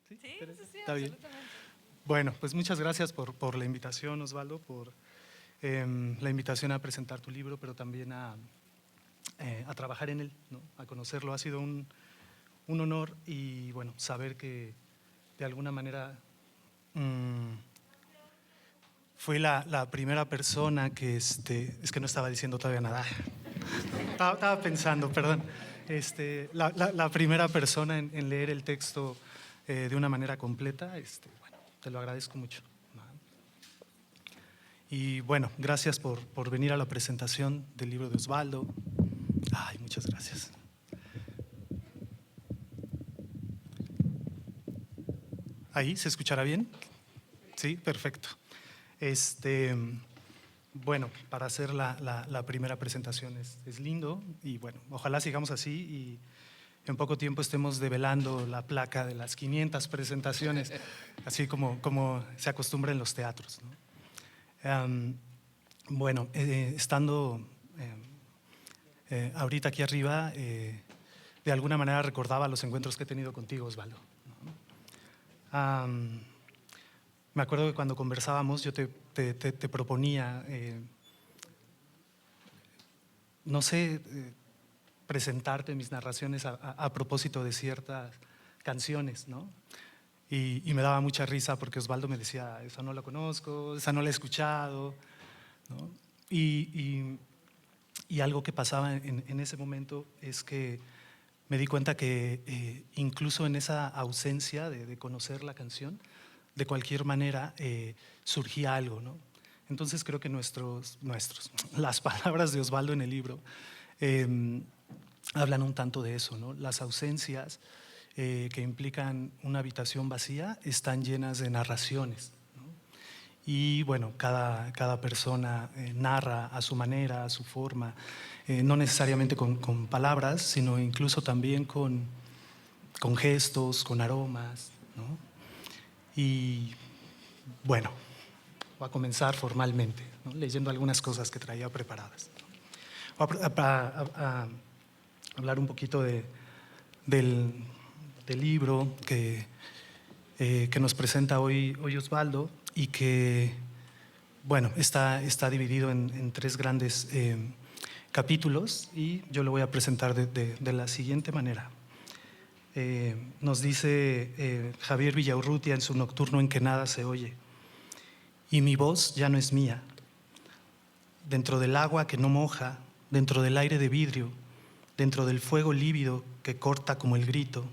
Sí, Sí, está bien. absolutamente. Bueno, pues muchas gracias por la invitación, Osvaldo, por la invitación a presentar tu libro, pero también a trabajar en él, ¿no? A conocerlo. Ha sido un honor y, bueno, saber que de alguna manera fui la primera persona que, es que no estaba diciendo todavía nada. Estaba pensando, perdón. La primera persona en leer el texto de una manera completa, bueno, te lo agradezco mucho. Y bueno, gracias por venir a la presentación del libro de Osvaldo. Ay, muchas gracias. ¿Ahí se escuchará bien? Sí, perfecto. Bueno, para hacer la primera presentación es lindo y bueno, ojalá sigamos así y en poco tiempo estemos develando la placa de las 500 presentaciones, así como se acostumbra en los teatros, ¿no? Bueno, estando ahorita aquí arriba, de alguna manera recordaba los encuentros que he tenido contigo, Osvaldo, ¿no? Me acuerdo que cuando conversábamos yo te proponía, no sé, presentarte mis narraciones a propósito de ciertas canciones, ¿no? Y me daba mucha risa porque Osvaldo me decía, esa no la conozco, esa no la he escuchado, ¿no? Y algo que pasaba en ese momento es que me di cuenta que incluso en esa ausencia de conocer la canción, de cualquier manera surgía algo, ¿no? Entonces creo que las palabras de Osvaldo en el libro hablan un tanto de eso, ¿no? Las ausencias que implican una habitación vacía están llenas de narraciones, ¿no? Y bueno, cada persona narra a su manera, a su forma, no necesariamente con palabras, sino incluso también con gestos, con aromas, ¿no? Y bueno, voy a comenzar formalmente, ¿no? Leyendo algunas cosas que traía preparadas. Voy a hablar un poquito del libro que nos presenta hoy Osvaldo y que, bueno, está dividido en tres grandes capítulos y yo lo voy a presentar de la siguiente manera. Nos dice Javier Villaurrutia en su Nocturno en que nada se oye: y mi voz ya no es mía, dentro del agua que no moja, dentro del aire de vidrio, dentro del fuego lívido que corta como el grito,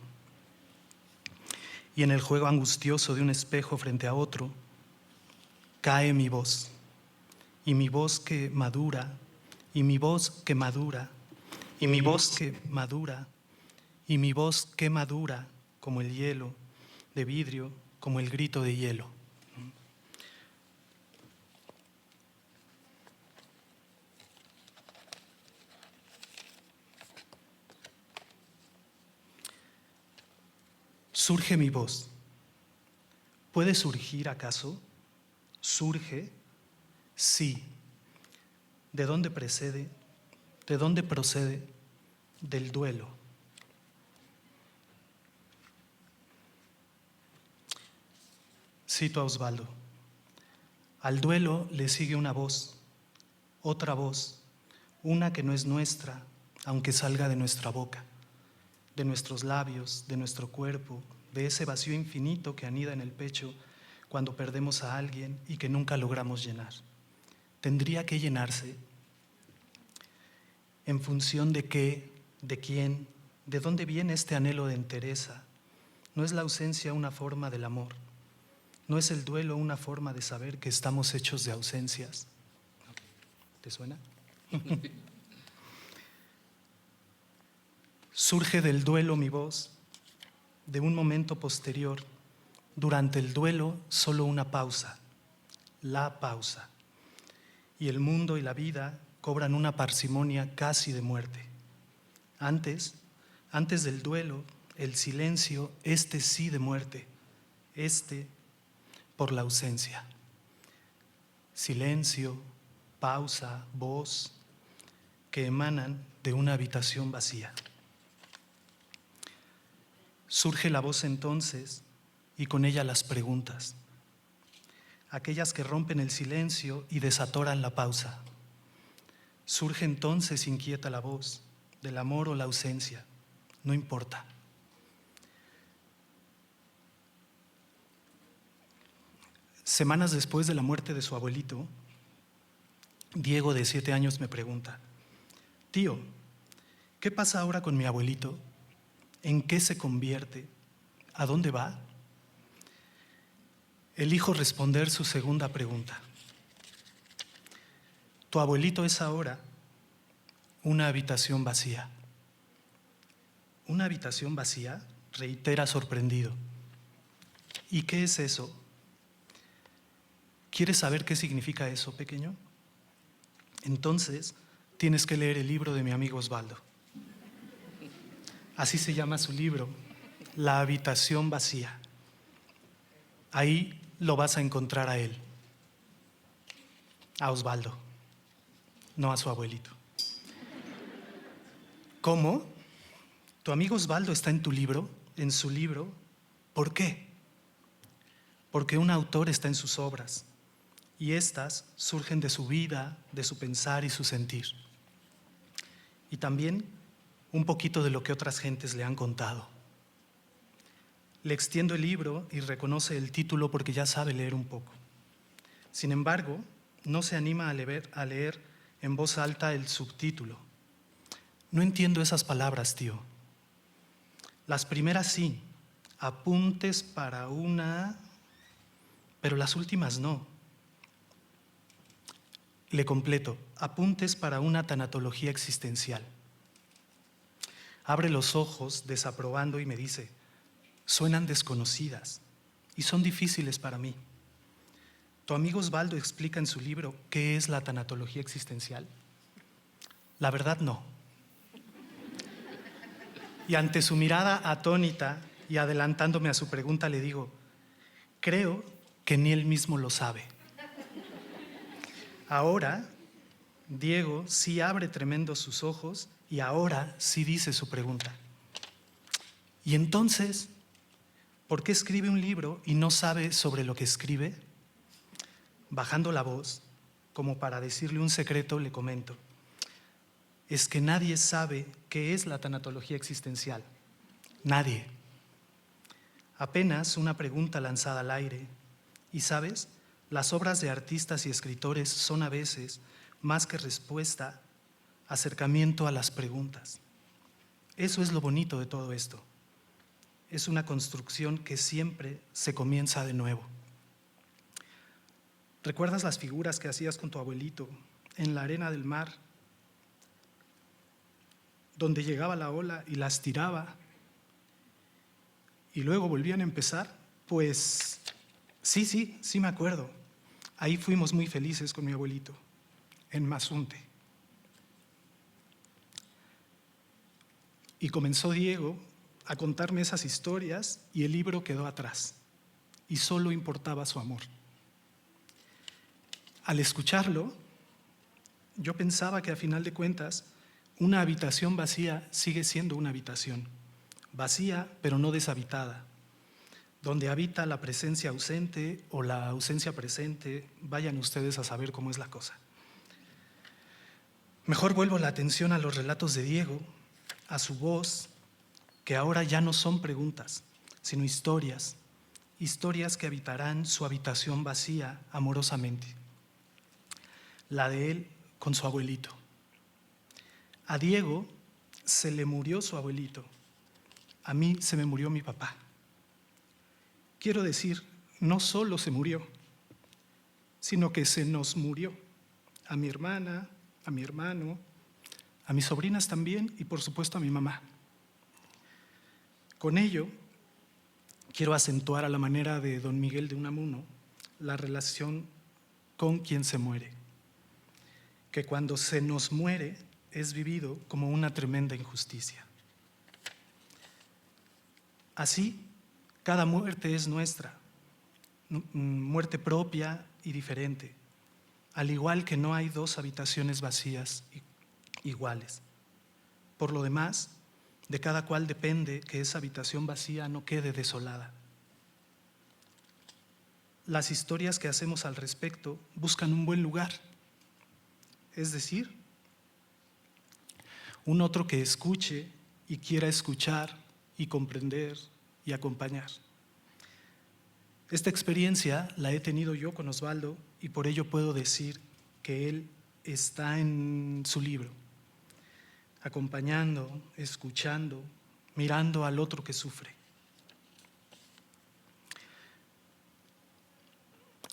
y en el juego angustioso de un espejo frente a otro, cae mi voz, y mi voz que madura, y mi voz que madura, y mi voz que madura, y mi voz que madura como el hielo de vidrio, como el grito de hielo. Surge mi voz. ¿Puede surgir acaso? ¿Surge? Sí. ¿De dónde precede? ¿De dónde procede? Del duelo. Cito a Osvaldo. Al duelo le sigue una voz, otra voz, una que no es nuestra, aunque salga de nuestra boca, de nuestros labios, de nuestro cuerpo, de ese vacío infinito que anida en el pecho cuando perdemos a alguien y que nunca logramos llenar. ¿Tendría que llenarse? ¿En función de qué? ¿De quién? ¿De dónde viene este anhelo de entereza? ¿No es la ausencia una forma del amor? ¿No es el duelo una forma de saber que estamos hechos de ausencias? ¿Te suena? Surge del duelo mi voz, de un momento posterior. Durante el duelo solo una pausa, la pausa. Y el mundo y la vida cobran una parsimonia casi de muerte. Antes del duelo, el silencio, sí de muerte, por la ausencia. Silencio, pausa, voz, que emanan de una habitación vacía. Surge la voz entonces, y con ella las preguntas, aquellas que rompen el silencio y desatoran la pausa. Surge entonces inquieta la voz, del amor o la ausencia, no importa. Semanas después de la muerte de su abuelito, Diego, de 7 años, me pregunta: tío, ¿qué pasa ahora con mi abuelito? ¿En qué se convierte? ¿A dónde va? Elijo responder su segunda pregunta. Tu abuelito es ahora una habitación vacía. ¿Una habitación vacía?, reitera sorprendido. ¿Y qué es eso? ¿Quieres saber qué significa eso, pequeño? Entonces, tienes que leer el libro de mi amigo Osvaldo. Así se llama su libro, La habitación vacía. Ahí lo vas a encontrar a él, a Osvaldo, no a su abuelito. ¿Cómo? ¿Tu amigo Osvaldo está en tu libro, en su libro? ¿Por qué? Porque un autor está en sus obras y éstas surgen de su vida, de su pensar y su sentir. Y también un poquito de lo que otras gentes le han contado. Le extiendo el libro y reconoce el título porque ya sabe leer un poco. Sin embargo, no se anima a leer en voz alta el subtítulo. No entiendo esas palabras, tío. Las primeras sí, apuntes para una, pero las últimas no. Le completo, apuntes para una tanatología existencial. Abre los ojos desaprobando y me dice: suenan desconocidas y son difíciles para mí. ¿Tu amigo Osvaldo explica en su libro qué es la tanatología existencial? La verdad, no. Y ante su mirada atónita y adelantándome a su pregunta, le digo: creo que ni él mismo lo sabe. Ahora, Diego sí abre tremendo sus ojos y ahora sí dice su pregunta. Y entonces, ¿por qué escribe un libro y no sabe sobre lo que escribe? Bajando la voz, como para decirle un secreto, le comento: es que nadie sabe qué es la tanatología existencial. Nadie. Apenas una pregunta lanzada al aire. Y ¿sabes? Las obras de artistas y escritores son a veces, más que respuesta, acercamiento a las preguntas. Eso es lo bonito de todo esto. Es una construcción que siempre se comienza de nuevo. ¿Recuerdas las figuras que hacías con tu abuelito en la arena del mar, donde llegaba la ola y las tiraba y luego volvían a empezar? Pues sí me acuerdo. Ahí fuimos muy felices con mi abuelito, en Mazunte. Y comenzó Diego a contarme esas historias y el libro quedó atrás y solo importaba su amor. Al escucharlo, yo pensaba que a final de cuentas una habitación vacía sigue siendo una habitación, vacía pero no deshabitada, donde habita la presencia ausente o la ausencia presente. Vayan ustedes a saber cómo es la cosa. Mejor vuelvo la atención a los relatos de Diego, a su voz, que ahora ya no son preguntas, sino historias, historias que habitarán su habitación vacía amorosamente. La de él con su abuelito. A Diego se le murió su abuelito, a mí se me murió mi papá. Quiero decir, no solo se murió, sino que se nos murió. A mi hermana, a mi hermano, a mis sobrinas también y por supuesto a mi mamá. Con ello, quiero acentuar a la manera de don Miguel de Unamuno la relación con quien se muere, que cuando se nos muere es vivido como una tremenda injusticia. Así, cada muerte es nuestra, muerte propia y diferente, al igual que no hay dos habitaciones vacías iguales. Por lo demás, de cada cual depende que esa habitación vacía no quede desolada. las historias que hacemos al respecto buscan un buen lugar, es decir, un otro que escuche y quiera escuchar y comprender y acompañar. Esta experiencia la he tenido yo con Osvaldo y por ello puedo decir que él está en su libro, acompañando, escuchando, mirando al otro que sufre.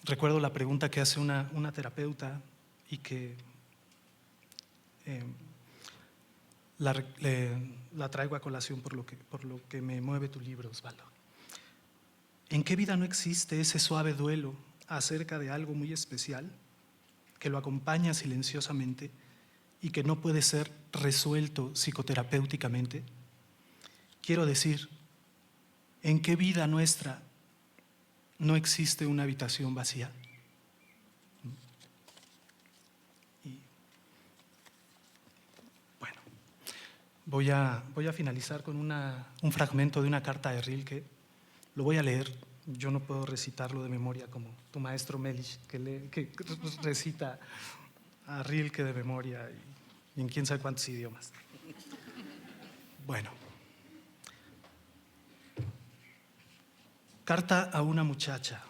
Recuerdo la pregunta que hace una terapeuta y que la traigo a colación por lo que me mueve tu libro, Osvaldo. ¿En qué vida no existe ese suave duelo acerca de algo muy especial que lo acompaña silenciosamente y que no puede ser resuelto psicoterapéuticamente? Quiero decir, ¿en qué vida nuestra no existe una habitación vacía? Y bueno, voy a finalizar con un fragmento de una carta de Rilke. Lo voy a leer. Yo no puedo recitarlo de memoria como tu maestro Melich, que recita a Rilke de memoria y en quién sabe cuántos idiomas. Bueno. Carta a una muchacha.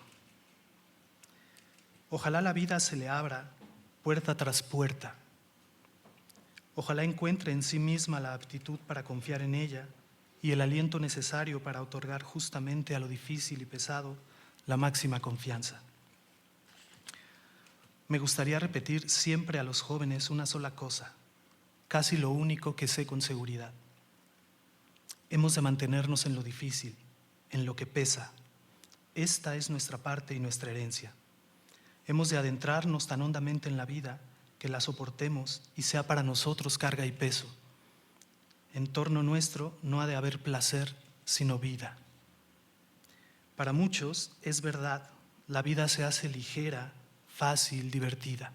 Ojalá la vida se le abra puerta tras puerta. Ojalá encuentre en sí misma la aptitud para confiar en ella y el aliento necesario para otorgar justamente a lo difícil y pesado la máxima confianza. Me gustaría repetir siempre a los jóvenes una sola cosa, casi lo único que sé con seguridad. Hemos de mantenernos en lo difícil, en lo que pesa. Esta es nuestra parte y nuestra herencia. Hemos de adentrarnos tan hondamente en la vida que la soportemos y sea para nosotros carga y peso. En torno nuestro no ha de haber placer, sino vida. Para muchos, es verdad, la vida se hace ligera, fácil, divertida.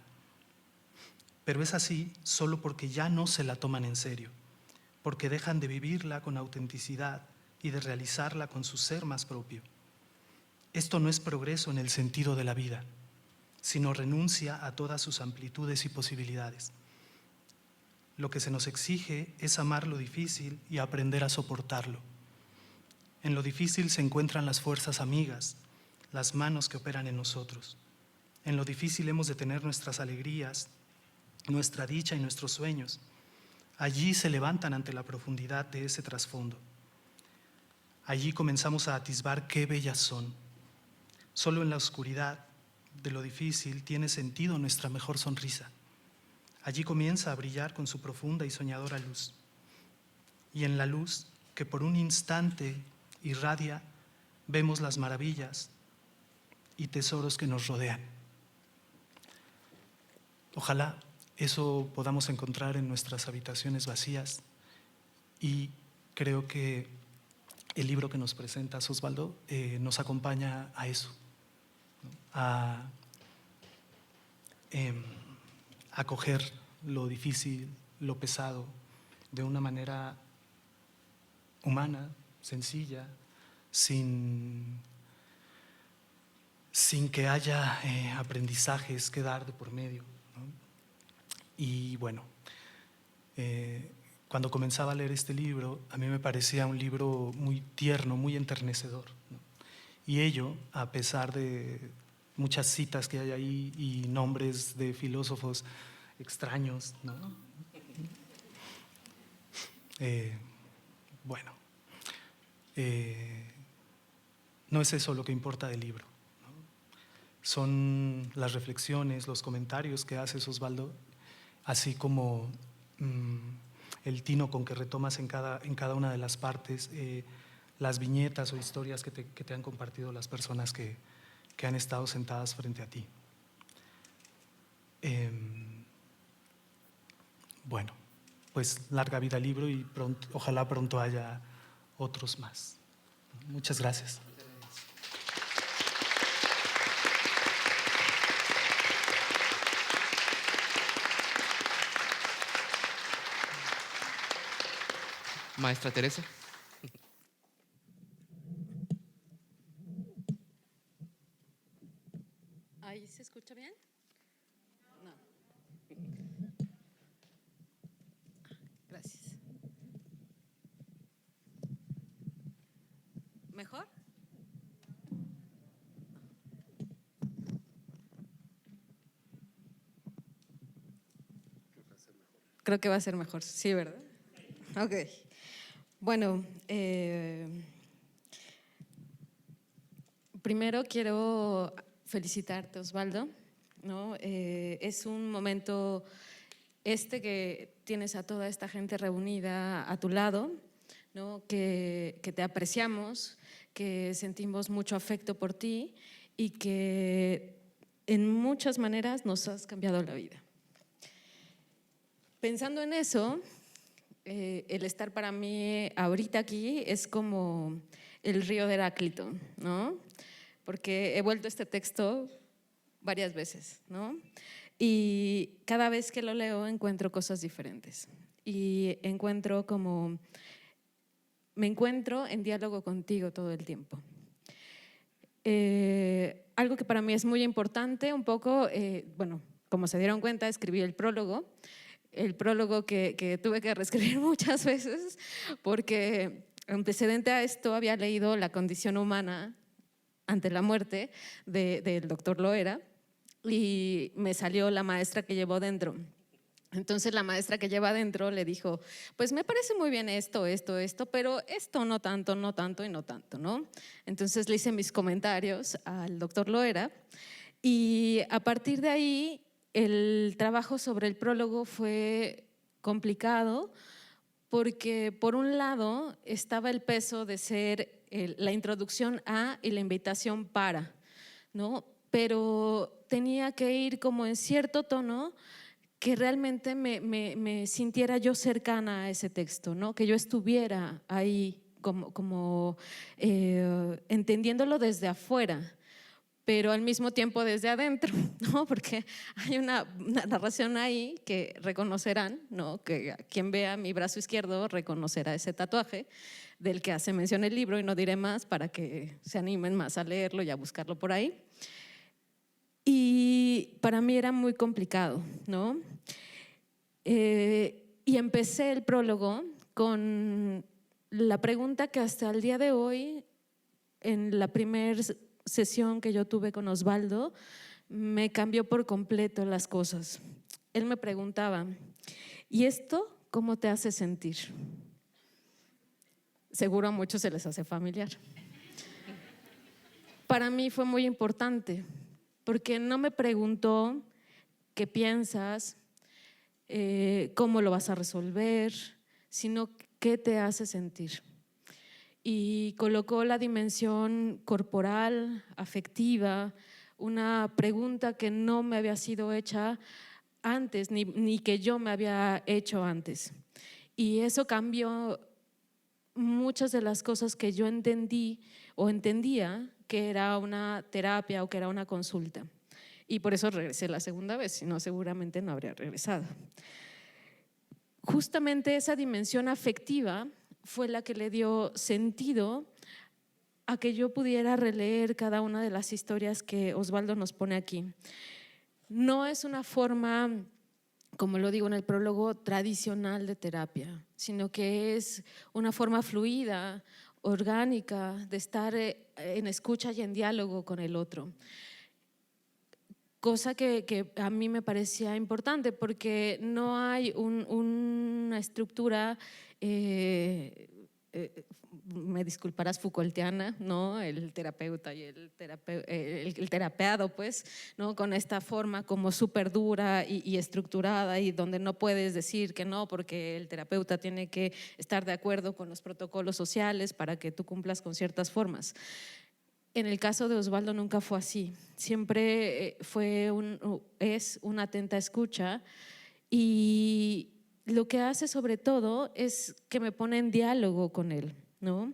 Pero es así solo porque ya no se la toman en serio, porque dejan de vivirla con autenticidad y de realizarla con su ser más propio. Esto no es progreso en el sentido de la vida, sino renuncia a todas sus amplitudes y posibilidades. Lo que se nos exige es amar lo difícil y aprender a soportarlo. En lo difícil se encuentran las fuerzas amigas, las manos que operan en nosotros. En lo difícil hemos de tener nuestras alegrías, nuestra dicha y nuestros sueños. Allí se levantan ante la profundidad de ese trasfondo. Allí comenzamos a atisbar qué bellas son. Solo en la oscuridad de lo difícil tiene sentido nuestra mejor sonrisa. Allí comienza a brillar con su profunda y soñadora luz. Y en la luz, que por un instante irradia, vemos las maravillas y tesoros que nos rodean. Ojalá eso podamos encontrar en nuestras habitaciones vacías y creo que el libro que nos presentas, Osvaldo, nos acompaña a eso, ¿no? A acoger lo difícil, lo pesado, de una manera humana, sencilla, sin que haya aprendizajes que dar de por medio, ¿no? Y bueno, cuando comenzaba a leer este libro, a mí me parecía un libro muy tierno, muy enternecedor, ¿no? Y ello, a pesar de muchas citas que hay ahí y nombres de filósofos extraños, ¿no? Bueno, no es eso lo que importa del libro, ¿no? Son las reflexiones, los comentarios que haces, Osvaldo, así como el tino con que retomas en cada una de las partes las viñetas o historias que te han compartido las personas que han estado sentadas frente a ti. Bueno, pues larga vida al libro y ojalá pronto haya otros más. Muchas gracias. Maestra Teresa. ¿Ahí se escucha bien? No. Gracias. ¿Mejor? Creo que va a ser mejor, sí, ¿verdad? Ok. Bueno, primero quiero felicitarte, Osvaldo, ¿no? Es un momento que tienes a toda esta gente reunida a tu lado, ¿no? que te apreciamos, que sentimos mucho afecto por ti y que en muchas maneras nos has cambiado la vida. Pensando en eso, el estar para mí ahorita aquí es como el río de Heráclito, ¿no? Porque he vuelto este texto varias veces, ¿no? Y cada vez que lo leo encuentro cosas diferentes y me encuentro en diálogo contigo todo el tiempo. Algo que para mí es muy importante, un poco, bueno, como se dieron cuenta, escribí el prólogo que tuve que reescribir muchas veces porque antecedente a esto había leído La condición humana ante la muerte del doctor Loera y me salió La maestra que llevó dentro. Entonces la maestra que lleva adentro le dijo, pues me parece muy bien esto, pero esto no tanto, no tanto y no tanto, ¿no? Entonces le hice mis comentarios al doctor Loera y a partir de ahí el trabajo sobre el prólogo fue complicado porque por un lado estaba el peso de ser la introducción a y la invitación para, ¿no? Pero tenía que ir como en cierto tono que realmente me sintiera yo cercana a ese texto, ¿no? Que yo estuviera ahí entendiéndolo desde afuera, pero al mismo tiempo desde adentro, ¿no? Porque hay una narración ahí que reconocerán, ¿no? Que quien vea mi brazo izquierdo reconocerá ese tatuaje del que hace mención el libro y no diré más para que se animen más a leerlo y a buscarlo por ahí. Y para mí era muy complicado, ¿no? Y empecé el prólogo con la pregunta que hasta el día de hoy, en la primera sesión que yo tuve con Osvaldo, me cambió por completo las cosas. Él me preguntaba, ¿y esto cómo te hace sentir? Seguro a muchos se les hace familiar. Para mí fue muy importante, porque no me preguntó qué piensas, cómo lo vas a resolver, sino qué te hace sentir. Y colocó la dimensión corporal, afectiva, una pregunta que no me había sido hecha antes, ni que yo me había hecho antes. Y eso cambió muchas de las cosas que yo entendí o entendía que era una terapia o que era una consulta. Y por eso regresé la segunda vez, si no seguramente no habría regresado. Justamente esa dimensión afectiva fue la que le dio sentido a que yo pudiera releer cada una de las historias que Osvaldo nos pone aquí. No es una forma, como lo digo en el prólogo, tradicional de terapia, sino que es una forma fluida, orgánica, de estar en escucha y en diálogo con el otro. Cosa que a mí me parecía importante porque no hay una estructura, me disculparás, Foucaultiana, ¿no? El terapeuta y el terapeado, pues, ¿no? Con esta forma como súper dura y estructurada y donde no puedes decir que no porque el terapeuta tiene que estar de acuerdo con los protocolos sociales para que tú cumplas con ciertas formas. En el caso de Osvaldo nunca fue así, siempre es una atenta escucha y lo que hace sobre todo es que me pone en diálogo con él, ¿no?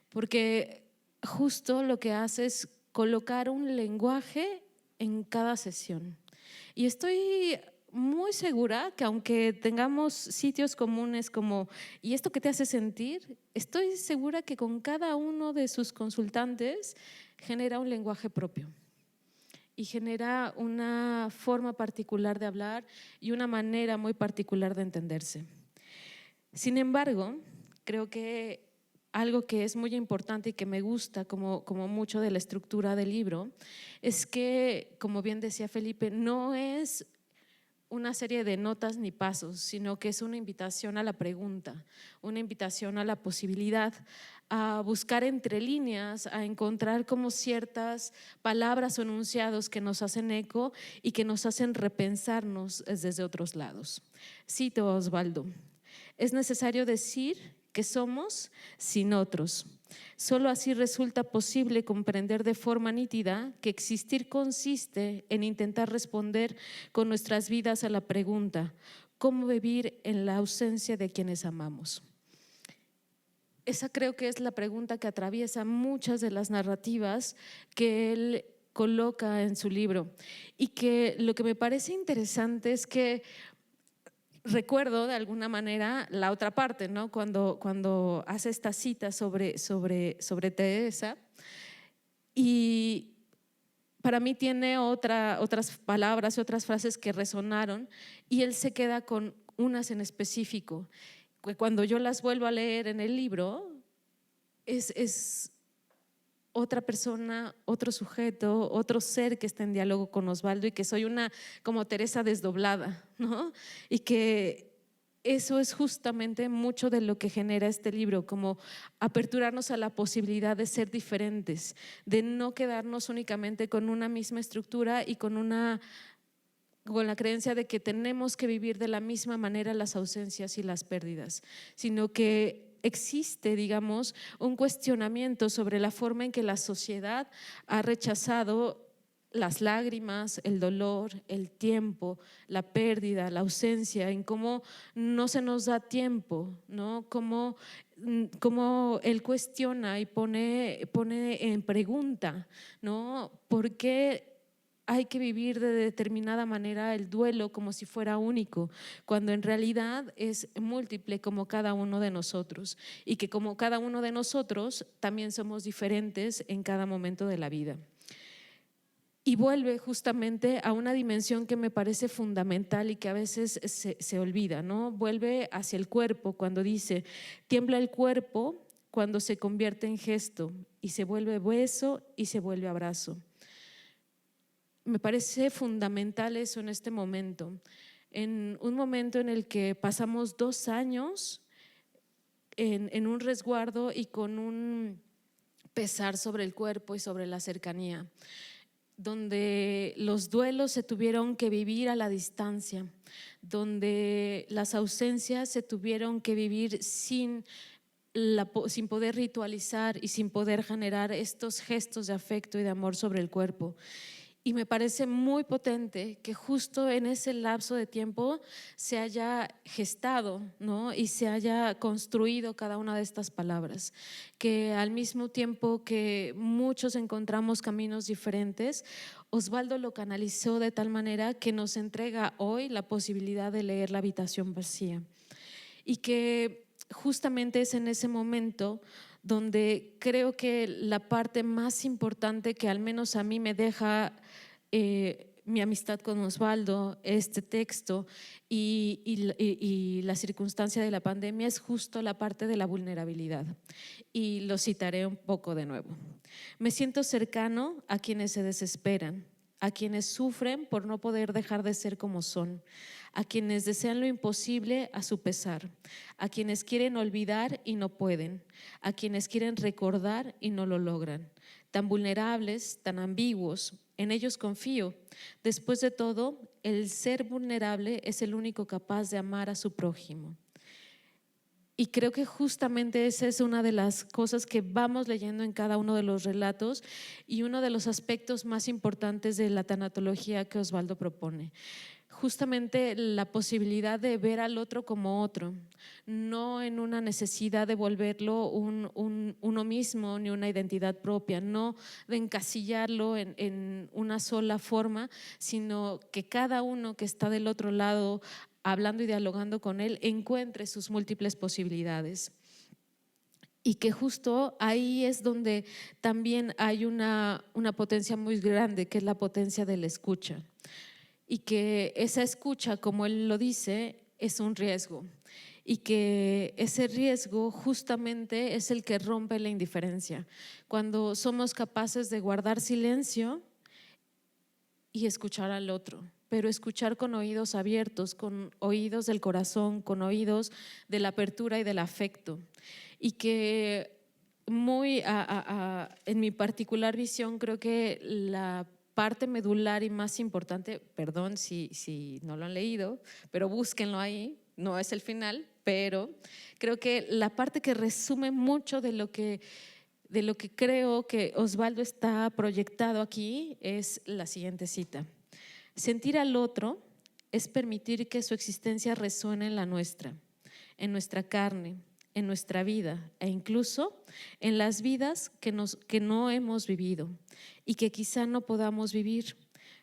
Porque justo lo que hace es colocar un lenguaje en cada sesión. Y estoy muy segura que aunque tengamos sitios comunes como ¿y esto qué te hace sentir? Estoy segura que con cada uno de sus consultantes genera un lenguaje propio. y genera una forma particular de hablar y una manera muy particular de entenderse. Sin embargo, creo que algo que es muy importante y que me gusta como mucho de la estructura del libro es que, como bien decía Felipe, no es una serie de notas ni pasos, sino que es una invitación a la pregunta, una invitación a la posibilidad, a buscar entre líneas, a encontrar como ciertas palabras o enunciados que nos hacen eco y que nos hacen repensarnos desde otros lados. Cito a Osvaldo: es necesario decir que somos sin otros. Solo así resulta posible comprender de forma nítida que existir consiste en intentar responder con nuestras vidas a la pregunta: ¿cómo vivir en la ausencia de quienes amamos? Esa creo que es la pregunta que atraviesa muchas de las narrativas que él coloca en su libro, y que lo que me parece interesante es que recuerdo de alguna manera la otra parte, ¿no? Cuando hace esta cita sobre Teresa, y para mí tiene otras palabras y otras frases que resonaron, y él se queda con unas en específico. Cuando yo las vuelvo a leer en el libro, es otra persona, otro sujeto, otro ser que está en diálogo con Osvaldo, y que soy una como Teresa desdoblada, ¿no? Y que eso es justamente mucho de lo que genera este libro, como aperturarnos a la posibilidad de ser diferentes, de no quedarnos únicamente con una misma estructura y con la creencia de que tenemos que vivir de la misma manera las ausencias y las pérdidas, sino que existe, digamos, un cuestionamiento sobre la forma en que la sociedad ha rechazado las lágrimas, el dolor, el tiempo, la pérdida, la ausencia, en cómo no se nos da tiempo, ¿no? Cómo él cuestiona y pone en pregunta, ¿no? ¿Por qué hay que vivir de determinada manera el duelo como si fuera único, cuando en realidad es múltiple como cada uno de nosotros, y que como cada uno de nosotros también somos diferentes en cada momento de la vida? Y vuelve justamente a una dimensión que me parece fundamental y que a veces se olvida, ¿no? Vuelve hacia el cuerpo cuando dice: tiembla el cuerpo cuando se convierte en gesto, y se vuelve beso y se vuelve abrazo. Me parece fundamental eso en este momento, en un momento en el que pasamos 2 años en un resguardo y con un pesar sobre el cuerpo y sobre la cercanía, donde los duelos se tuvieron que vivir a la distancia, donde las ausencias se tuvieron que vivir sin poder ritualizar y sin poder generar estos gestos de afecto y de amor sobre el cuerpo. Y me parece muy potente que justo en ese lapso de tiempo se haya gestado, ¿no? Y se haya construido cada una de estas palabras, que al mismo tiempo que muchos encontramos caminos diferentes, Osvaldo lo canalizó de tal manera que nos entrega hoy la posibilidad de leer La habitación vacía, y que justamente es en ese momento donde creo que la parte más importante que al menos a mí me deja mi amistad con Osvaldo, este texto y la circunstancia de la pandemia, es justo la parte de la vulnerabilidad. Y lo citaré un poco de nuevo. Me siento cercano a quienes se desesperan, a quienes sufren por no poder dejar de ser como son, a quienes desean lo imposible a su pesar, a quienes quieren olvidar y no pueden, a quienes quieren recordar y no lo logran. Tan vulnerables, tan ambiguos, en ellos confío. Después de todo, el ser vulnerable es el único capaz de amar a su prójimo. Y creo que justamente esa es una de las cosas que vamos leyendo en cada uno de los relatos, y uno de los aspectos más importantes de la tanatología que Osvaldo propone. Justamente la posibilidad de ver al otro como otro, no en una necesidad de volverlo uno mismo ni una identidad propia, no de encasillarlo en una sola forma, sino que cada uno que está del otro lado hablando y dialogando con él encuentre sus múltiples posibilidades. y que justo ahí es donde también hay una potencia muy grande, que es la potencia de la escucha, y que esa escucha, como él lo dice, es un riesgo, y que ese riesgo justamente es el que rompe la indiferencia. Cuando somos capaces de guardar silencio y escuchar al otro, pero escuchar con oídos abiertos, con oídos del corazón, con oídos de la apertura y del afecto. Y que en mi particular visión, creo que la parte medular y más importante, perdón si no lo han leído, pero búsquenlo ahí, no es el final, pero creo que la parte que resume mucho de lo que creo que Osvaldo está proyectado aquí es la siguiente cita: sentir al otro es permitir que su existencia resuene en la nuestra, en nuestra carne, en nuestra vida e incluso en las vidas que no hemos vivido y que quizá no podamos vivir.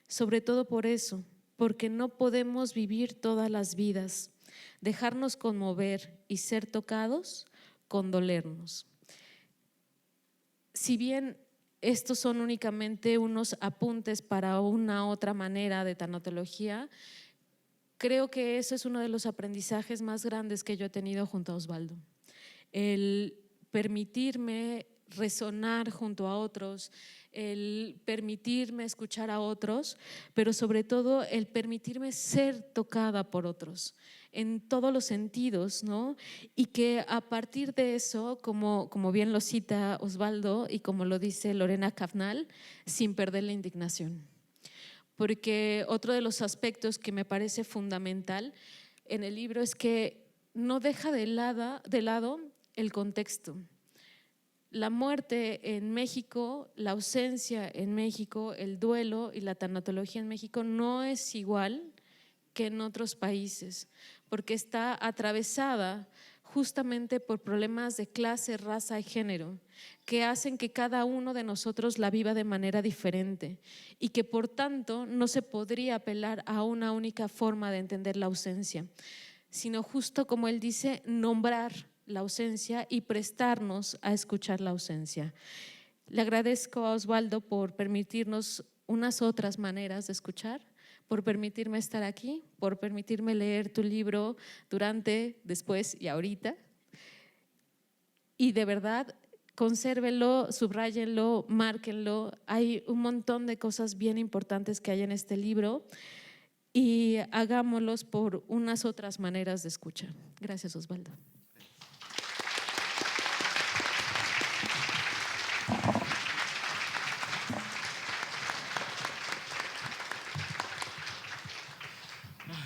Sobre todo por eso, porque no podemos vivir todas las vidas, dejarnos conmover y ser tocados, condolernos. Si bien estos son únicamente unos apuntes para una otra manera de tanatología, creo que eso es uno de los aprendizajes más grandes que yo he tenido junto a Osvaldo. El permitirme resonar junto a otros, el permitirme escuchar a otros, pero sobre todo el permitirme ser tocada por otros en todos los sentidos, ¿no? Y que a partir de eso, como bien lo cita Osvaldo y como lo dice Lorena Cafnal, sin perder la indignación. Porque otro de los aspectos que me parece fundamental en el libro es que no deja de lado el contexto. La muerte en México, la ausencia en México, el duelo y la tanatología en México no es igual que en otros países, porque está atravesada justamente por problemas de clase, raza y género, que hacen que cada uno de nosotros la viva de manera diferente y que por tanto no se podría apelar a una única forma de entender la ausencia, sino justo como él dice, nombrar la ausencia y prestarnos a escuchar la ausencia. Le agradezco a Osvaldo por permitirnos unas otras maneras de escuchar, por permitirme estar aquí, por permitirme leer tu libro durante, después y ahorita. Y de verdad, consérvenlo, subráyenlo, márquenlo. Hay un montón de cosas bien importantes que hay en este libro y hagámoslos por unas otras maneras de escuchar. Gracias, Osvaldo.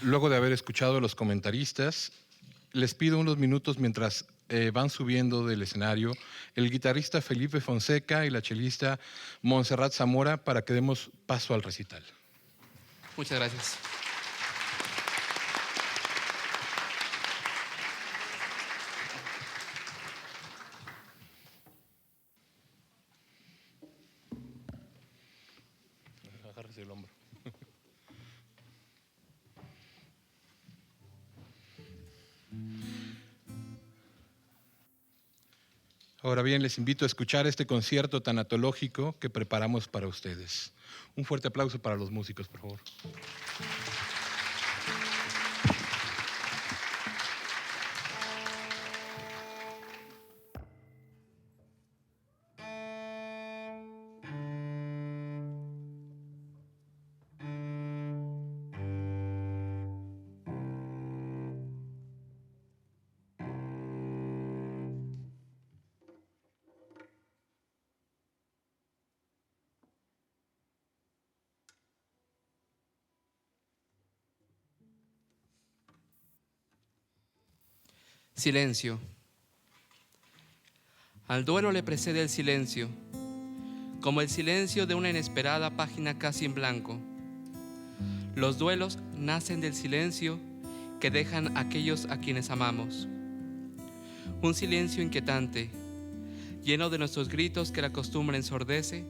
Luego de haber escuchado a los comentaristas, les pido unos minutos mientras van subiendo del escenario el guitarrista Felipe Fonseca y la chelista Montserrat Zamora para que demos paso al recital. Muchas gracias. Agárrese el hombro. Ahora bien, les invito a escuchar este concierto tanatológico que preparamos para ustedes. Un fuerte aplauso para los músicos, por favor. Silencio. Al duelo le precede el silencio, como el silencio de una inesperada página casi en blanco. Los duelos nacen del silencio que dejan aquellos a quienes amamos. Un silencio inquietante, lleno de nuestros gritos que la costumbre ensordece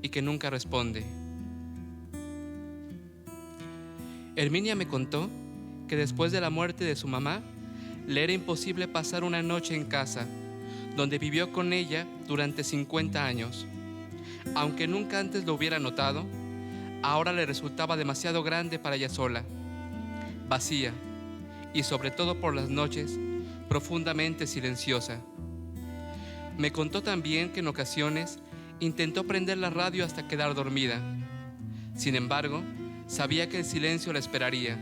y que nunca responde. Herminia me contó que después de la muerte de su mamá, le era imposible pasar una noche en casa, donde vivió con ella durante 50 años. Aunque nunca antes lo hubiera notado, ahora le resultaba demasiado grande para ella sola, vacía y sobre todo por las noches, profundamente silenciosa. Me contó también que en ocasiones intentó prender la radio hasta quedar dormida. Sin embargo, sabía que el silencio la esperaría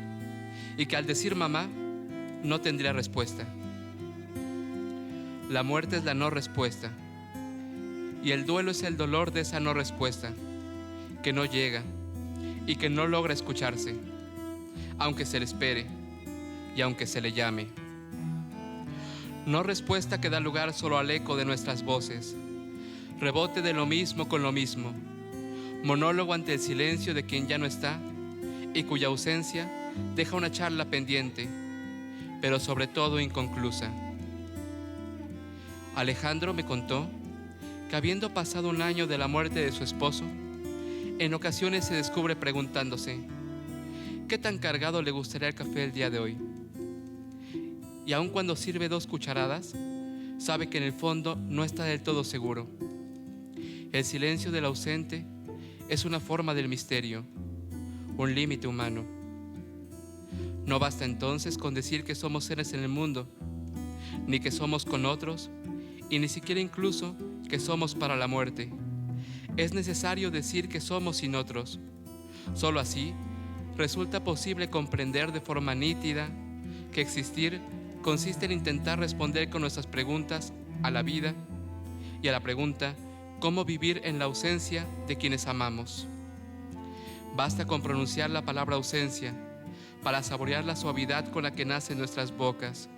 y que al decir mamá no tendría respuesta. La muerte es la no respuesta y el duelo es el dolor de esa no respuesta que no llega y que no logra escucharse, aunque se le espere y aunque se le llame. No respuesta que da lugar solo al eco de nuestras voces, rebote de lo mismo con lo mismo, monólogo ante el silencio de quien ya no está y cuya ausencia deja una charla pendiente, pero sobre todo inconclusa. Alejandro me contó que habiendo pasado un año de la muerte de su esposo, en ocasiones se descubre preguntándose, ¿qué tan cargado le gustaría el café el día de hoy? Y aun cuando sirve 2 cucharadas, sabe que en el fondo no está del todo seguro. El silencio del ausente es una forma del misterio, un límite humano. No basta entonces con decir que somos seres en el mundo, ni que somos con otros, y ni siquiera incluso que somos para la muerte. Es necesario decir que somos sin otros. Solo así resulta posible comprender de forma nítida que existir consiste en intentar responder con nuestras preguntas a la vida y a la pregunta ¿cómo vivir en la ausencia de quienes amamos? Basta con pronunciar la palabra ausencia para saborear la suavidad con la que nace en nuestras bocas.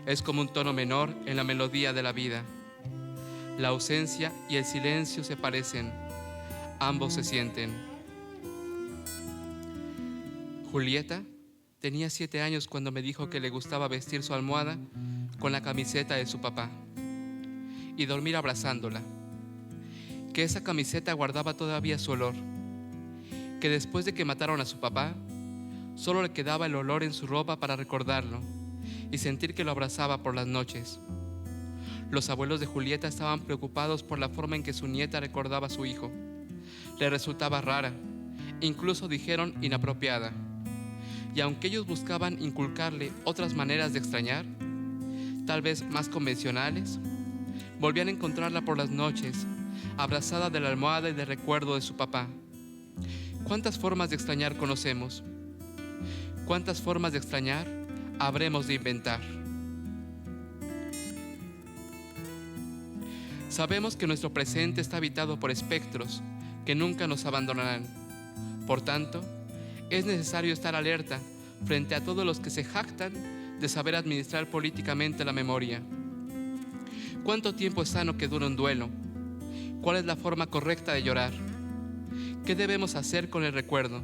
Es como un tono menor en la melodía de la vida. La ausencia y el silencio se parecen, ambos se sienten. Julieta tenía 7 años cuando me dijo que le gustaba vestir su almohada con la camiseta de su papá y dormir abrazándola, que esa camiseta guardaba todavía su olor, que después de que mataron a su papá, solo le quedaba el olor en su ropa para recordarlo y sentir que lo abrazaba por las noches. Los abuelos de Julieta estaban preocupados por la forma en que su nieta recordaba a su hijo. Le resultaba rara, incluso dijeron inapropiada. Y aunque ellos buscaban inculcarle otras maneras de extrañar, tal vez más convencionales, volvían a encontrarla por las noches, abrazada de la almohada y del recuerdo de su papá. ¿Cuántas formas de extrañar conocemos? ¿Cuántas formas de extrañar habremos de inventar? Sabemos que nuestro presente está habitado por espectros que nunca nos abandonarán. Por tanto, es necesario estar alerta frente a todos los que se jactan de saber administrar políticamente la memoria. ¿Cuánto tiempo es sano que dure un duelo? ¿Cuál es la forma correcta de llorar? ¿Qué debemos hacer con el recuerdo?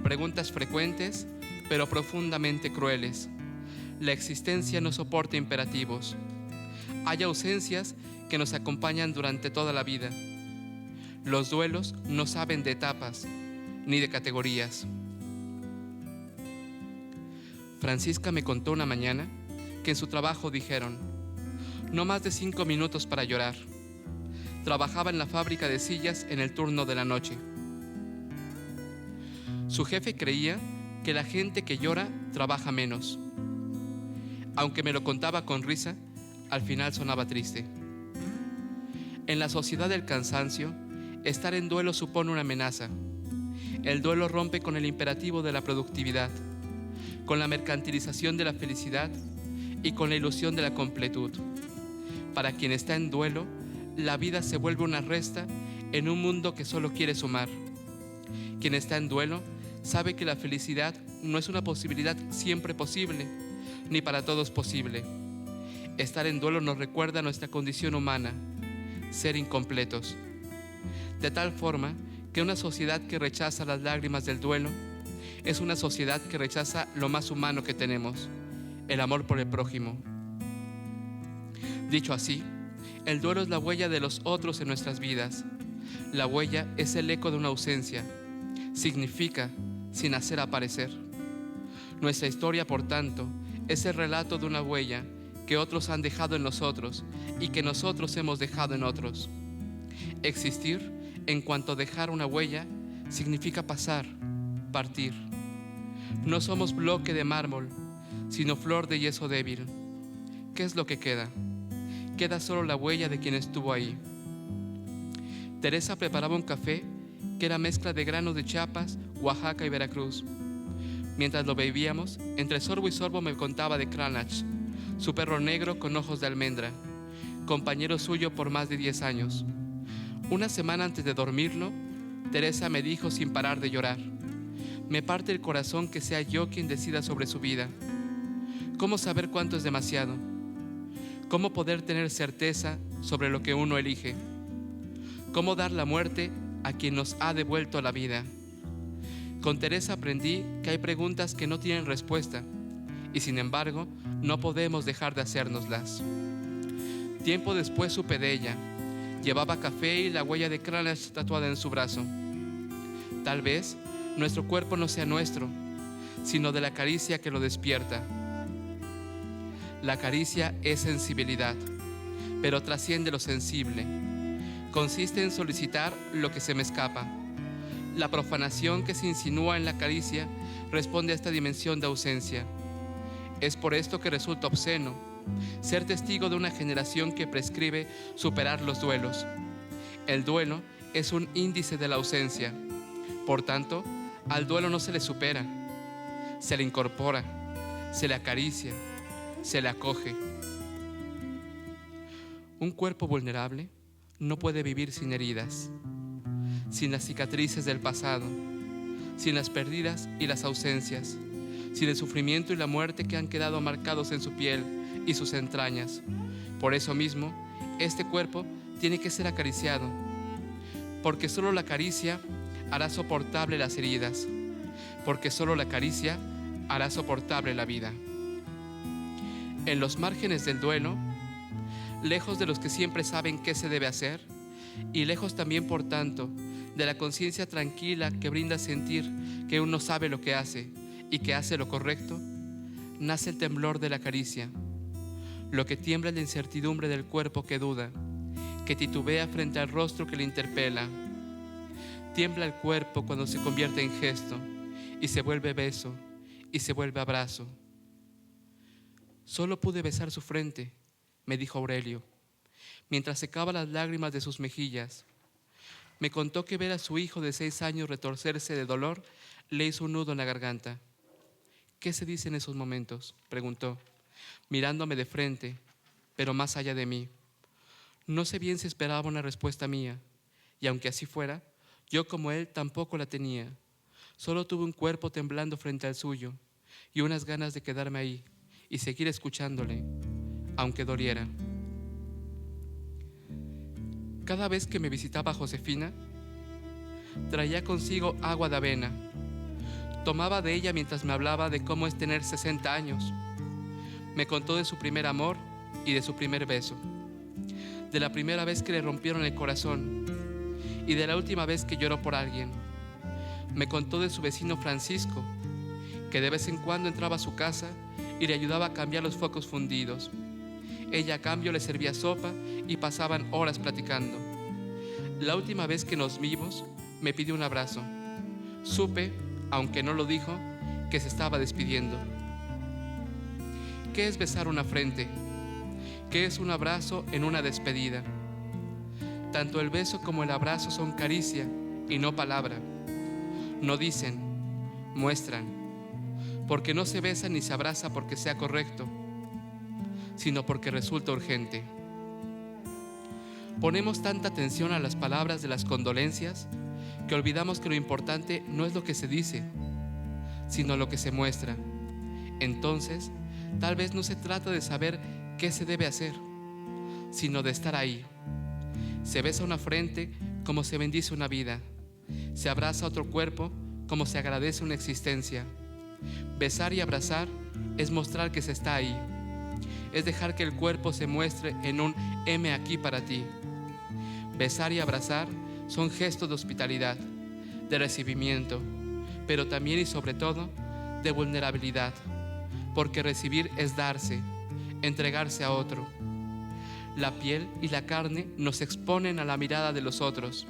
Preguntas frecuentes, pero profundamente crueles. La existencia no soporta imperativos. Hay ausencias que nos acompañan durante toda la vida. Los duelos no saben de etapas ni de categorías. Francisca me contó una mañana que en su trabajo dijeron, no más de 5 minutos para llorar. Trabajaba en la fábrica de sillas en el turno de la noche. Su jefe creía que la gente que llora trabaja menos. Aunque me lo contaba con risa, al final sonaba triste. En la sociedad del cansancio, estar en duelo supone una amenaza. El duelo rompe con el imperativo de la productividad, con la mercantilización de la felicidad y con la ilusión de la completud. Para quien está en duelo, la vida se vuelve una resta en un mundo que solo quiere sumar. Quien está en duelo sabe que la felicidad no es una posibilidad siempre posible, ni para todos posible. Estar en duelo nos recuerda nuestra condición humana, ser incompletos. De tal forma que una sociedad que rechaza las lágrimas del duelo es una sociedad que rechaza lo más humano que tenemos, el amor por el prójimo. Dicho así, el duelo es la huella de los otros en nuestras vidas. La huella es el eco de una ausencia. Significa sin hacer aparecer. Nuestra historia, por tanto, es el relato de una huella que otros han dejado en nosotros y que nosotros hemos dejado en otros. Existir, en cuanto a dejar una huella, significa pasar, partir. No somos bloque de mármol, sino flor de yeso débil. ¿Qué es lo que queda? Queda solo la huella de quien estuvo ahí. Teresa preparaba un café que era mezcla de granos de Chiapas, Oaxaca y Veracruz. Mientras lo bebíamos, entre sorbo y sorbo me contaba de Cranach, su perro negro con ojos de almendra, compañero suyo por más de 10 años. Una semana antes de dormirlo, Teresa me dijo sin parar de llorar: me parte el corazón que sea yo quien decida sobre su vida. ¿Cómo saber cuánto es demasiado? ¿Cómo poder tener certeza sobre lo que uno elige? ¿Cómo dar la muerte a quien nos ha devuelto la vida? Con Teresa aprendí que hay preguntas que no tienen respuesta y sin embargo no podemos dejar de hacérnoslas. Tiempo después supe de ella. Llevaba café y la huella de Cranach tatuada en su brazo. Tal vez nuestro cuerpo no sea nuestro, sino de la caricia que lo despierta. La caricia es sensibilidad, pero trasciende lo sensible. Consiste en solicitar lo que se me escapa. La profanación que se insinúa en la caricia responde a esta dimensión de ausencia. Es por esto que resulta obsceno ser testigo de una generación que prescribe superar los duelos. El duelo es un índice de la ausencia. Por tanto, al duelo no se le supera, se le incorpora, se le acaricia, se le acoge. Un cuerpo vulnerable no puede vivir sin heridas, sin las cicatrices del pasado, sin las pérdidas y las ausencias, sin el sufrimiento y la muerte que han quedado marcados en su piel y sus entrañas. Por eso mismo, este cuerpo tiene que ser acariciado, porque solo la caricia hará soportable las heridas, porque solo la caricia hará soportable la vida. En los márgenes del duelo, lejos de los que siempre saben qué se debe hacer, y lejos también, por tanto, de la conciencia tranquila que brinda sentir que uno sabe lo que hace y que hace lo correcto, nace el temblor de la caricia. Lo que tiembla es la incertidumbre del cuerpo que duda, que titubea frente al rostro que le interpela. Tiembla el cuerpo cuando se convierte en gesto y se vuelve beso y se vuelve abrazo. Solo pude besar su frente, me dijo Aurelio, mientras secaba las lágrimas de sus mejillas. Me contó que ver a su hijo de 6 años retorcerse de dolor le hizo un nudo en la garganta. ¿Qué se dice en esos momentos?, preguntó, mirándome de frente, pero más allá de mí. No sé bien si esperaba una respuesta mía, y aunque así fuera, yo como él tampoco la tenía. Solo tuve un cuerpo temblando frente al suyo y unas ganas de quedarme ahí y seguir escuchándole, aunque doliera. Cada vez que me visitaba Josefina, traía consigo agua de avena. Tomaba de ella mientras me hablaba de cómo es tener 60 años. Me contó de su primer amor y de su primer beso, de la primera vez que le rompieron el corazón y de la última vez que lloró por alguien. Me contó de su vecino Francisco, que de vez en cuando entraba a su casa y le ayudaba a cambiar los focos fundidos. Ella a cambio le servía sopa y pasaban horas platicando. La última vez que nos vimos, me pidió un abrazo. Supe, aunque no lo dijo, que se estaba despidiendo. ¿Qué es besar una frente? ¿Qué es un abrazo en una despedida? Tanto el beso como el abrazo son caricia y no palabra. No dicen, muestran, porque no se besa ni se abraza porque sea correcto, sino porque resulta urgente. Ponemos tanta atención a las palabras de las condolencias que olvidamos que lo importante no es lo que se dice, sino lo que se muestra. Entonces, tal vez no se trata de saber qué se debe hacer, sino de estar ahí. Se besa una frente como se bendice una vida. Se abraza otro cuerpo como se agradece una existencia. Besar y abrazar es mostrar que se está ahí. Es dejar que el cuerpo se muestre en un heme aquí para ti. Besar y abrazar son gestos de hospitalidad, de recibimiento, pero también y sobre todo de vulnerabilidad, porque recibir es darse, entregarse a otro. La piel y la carne nos exponen a la mirada de los otros,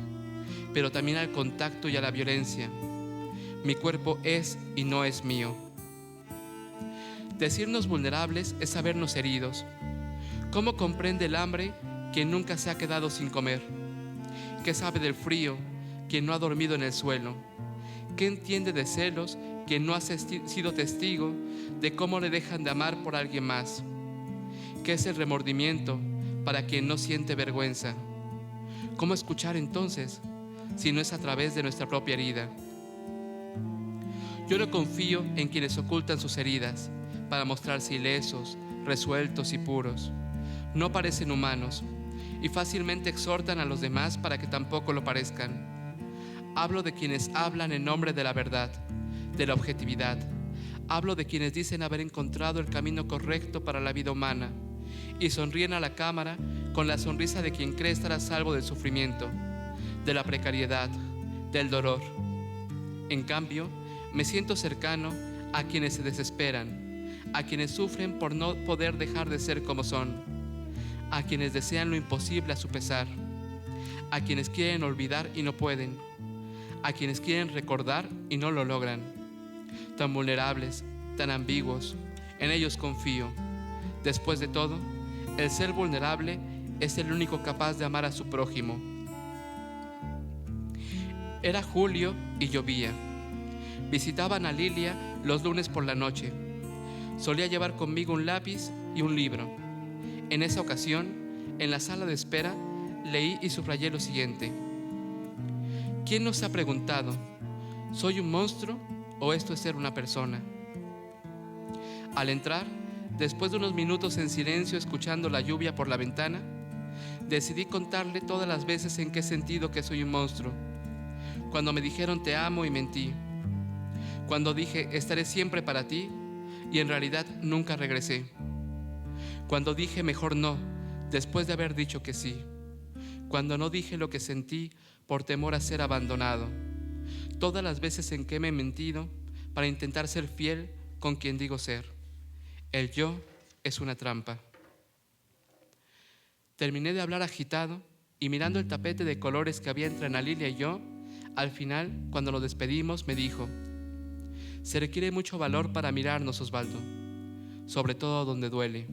pero también al contacto y a la violencia. Mi cuerpo es y no es mío. Decirnos vulnerables es sabernos heridos. ¿Cómo comprende el hambre quien nunca se ha quedado sin comer? ¿Qué sabe del frío quien no ha dormido en el suelo? ¿Qué entiende de celos quien no ha sido testigo de cómo le dejan de amar por alguien más? ¿Qué es el remordimiento para quien no siente vergüenza? ¿Cómo escuchar entonces si no es a través de nuestra propia herida? Yo no confío en quienes ocultan sus heridas para mostrarse ilesos, resueltos y puros. No parecen humanos y fácilmente exhortan a los demás para que tampoco lo parezcan. Hablo de quienes hablan en nombre de la verdad, de la objetividad. Hablo de quienes dicen haber encontrado el camino correcto para la vida humana y sonríen a la cámara con la sonrisa de quien cree estar a salvo del sufrimiento, de la precariedad, del dolor. En cambio, me siento cercano a quienes se desesperan, a quienes sufren por no poder dejar de ser como son, a quienes desean lo imposible a su pesar, a quienes quieren olvidar y no pueden, a quienes quieren recordar y no lo logran. Tan vulnerables, tan ambiguos, en ellos confío. Después de todo, el ser vulnerable es el único capaz de amar a su prójimo. Era julio y llovía. Visitaban a Lilia los lunes por la noche. Solía llevar conmigo un lápiz y un libro. En esa ocasión, en la sala de espera, leí y subrayé lo siguiente: ¿quién nos ha preguntado, ¿soy un monstruo o esto es ser una persona? Al entrar, después de unos minutos en silencio escuchando la lluvia por la ventana, decidí contarle todas las veces en que he sentido que soy un monstruo. Cuando me dijeron te amo y mentí. Cuando dije estaré siempre para ti y en realidad nunca regresé. Cuando dije mejor no, después de haber dicho que sí. Cuando no dije lo que sentí por temor a ser abandonado. Todas las veces en que me he mentido para intentar ser fiel con quien digo ser. El yo es una trampa. Terminé de hablar agitado y mirando el tapete de colores que había entre Ana Lilia y yo, al final, cuando nos despedimos, me dijo: se requiere mucho valor para mirarnos, Osvaldo, sobre todo donde duele.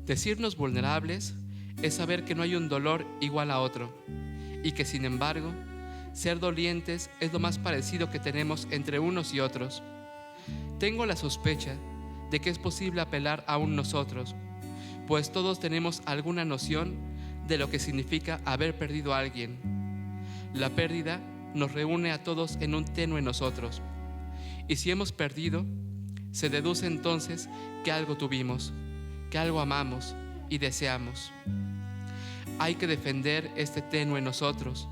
Decirnos vulnerables es saber que no hay un dolor igual a otro y que, sin embargo, ser dolientes es lo más parecido que tenemos entre unos y otros. Tengo la sospecha de que es posible apelar a un nosotros, pues todos tenemos alguna noción de lo que significa haber perdido a alguien. La pérdida nos reúne a todos en un tenue nosotros, y si hemos perdido, se deduce entonces que algo tuvimos, que algo amamos y deseamos. Hay que defender este tenue nosotros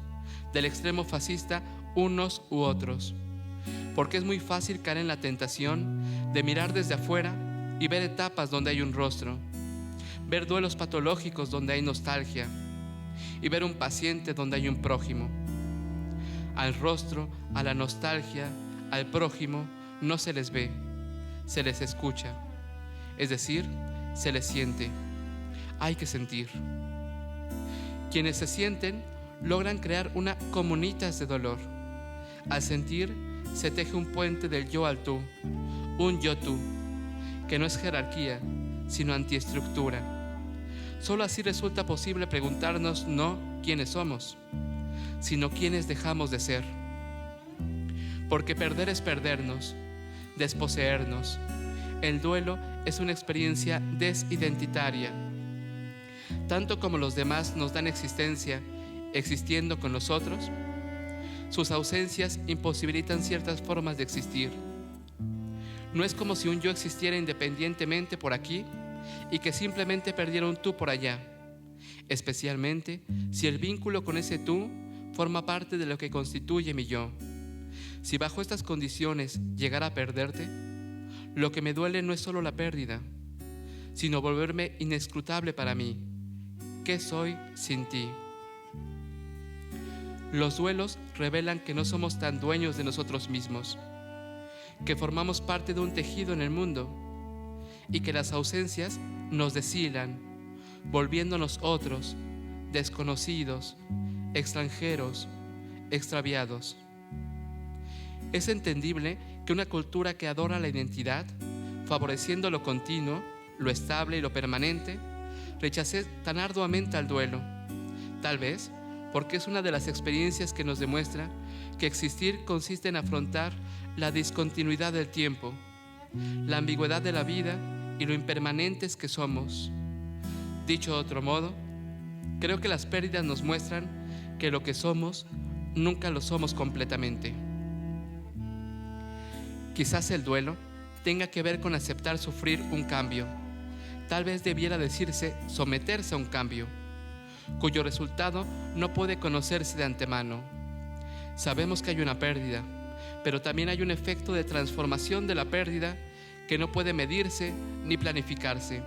del extremo fascista unos u otros, porque es muy fácil caer en la tentación de mirar desde afuera y ver etapas donde hay un rostro, ver duelos patológicos donde hay nostalgia y ver un paciente donde hay un prójimo. Al rostro, a la nostalgia, al prójimo no se les ve, se les escucha, es decir, se les siente. Hay que sentir. Quienes se sienten logran crear una comunitas de dolor. Al sentir se teje un puente del yo al tú, un yo-tú, que no es jerarquía, sino antiestructura. Solo así resulta posible preguntarnos no quiénes somos, sino quiénes dejamos de ser. Porque perder es perdernos, desposeernos. El duelo es una experiencia desidentitaria. Tanto como los demás nos dan existencia, existiendo con nosotros, sus ausencias imposibilitan ciertas formas de existir. No es como si un yo existiera independientemente por aquí y que simplemente perdiera un tú por allá, especialmente si el vínculo con ese tú forma parte de lo que constituye mi yo. Si bajo estas condiciones llegara a perderte, lo que me duele no es solo la pérdida, sino volverme inescrutable para mí. ¿Qué soy sin ti? Los duelos revelan que no somos tan dueños de nosotros mismos, que formamos parte de un tejido en el mundo, y que las ausencias nos deshilan, volviéndonos otros, desconocidos, extranjeros, extraviados. Es entendible que una cultura que adora la identidad, favoreciendo lo continuo, lo estable y lo permanente, rechace tan arduamente al duelo, tal vez porque es una de las experiencias que nos demuestra que existir consiste en afrontar la discontinuidad del tiempo, la ambigüedad de la vida y lo impermanentes que somos. Dicho de otro modo, creo que las pérdidas nos muestran que lo que somos nunca lo somos completamente. Quizás el duelo tenga que ver con aceptar sufrir un cambio. Tal vez debiera decirse someterse a un cambio, cuyo resultado no puede conocerse de antemano. Sabemos que hay una pérdida, pero también hay un efecto de transformación de la pérdida que no puede medirse ni planificarse.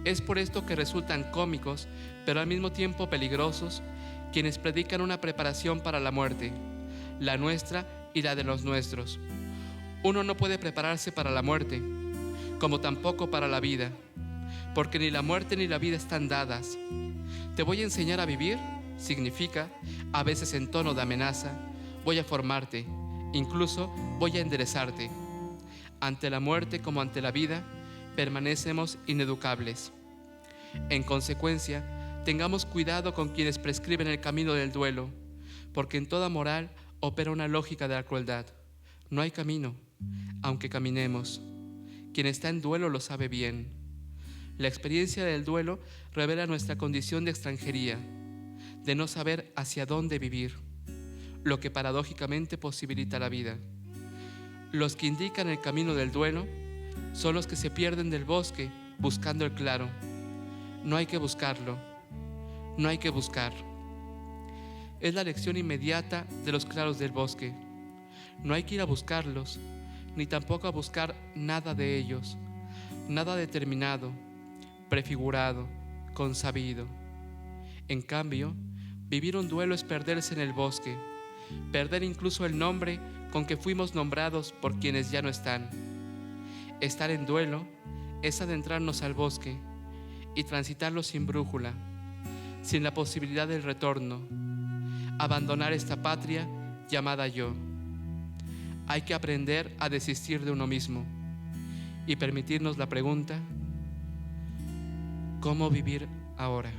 Es por esto que resultan cómicos, pero al mismo tiempo peligrosos, quienes predican una preparación para la muerte, la nuestra y la de los nuestros. Uno no puede prepararse para la muerte, como tampoco para la vida, porque ni la muerte ni la vida están dadas. Te voy a enseñar a vivir significa, a veces en tono de amenaza, voy a formarte, incluso voy a enderezarte. Ante la muerte como ante la vida, permanecemos ineducables. En consecuencia, tengamos cuidado con quienes prescriben el camino del duelo, porque en toda moral opera una lógica de la crueldad. No hay camino, aunque caminemos. Quien está en duelo lo sabe bien. La experiencia del duelo revela nuestra condición de extranjería, de no saber hacia dónde vivir, lo que paradójicamente posibilita la vida. Los que indican el camino del duelo son los que se pierden del bosque buscando el claro. No hay que buscarlo, no hay que buscar. Es la lección inmediata de los claros del bosque. No hay que ir a buscarlos, ni tampoco a buscar nada de ellos, nada determinado, prefigurado, consabido. En cambio, vivir un duelo es perderse en el bosque, perder incluso el nombre con que fuimos nombrados por quienes ya no están. Estar en duelo es adentrarnos al bosque y transitarlo sin brújula, sin la posibilidad del retorno, abandonar esta patria llamada yo. Hay que aprender a desistir de uno mismo y permitirnos la pregunta: ¿cómo vivir ahora?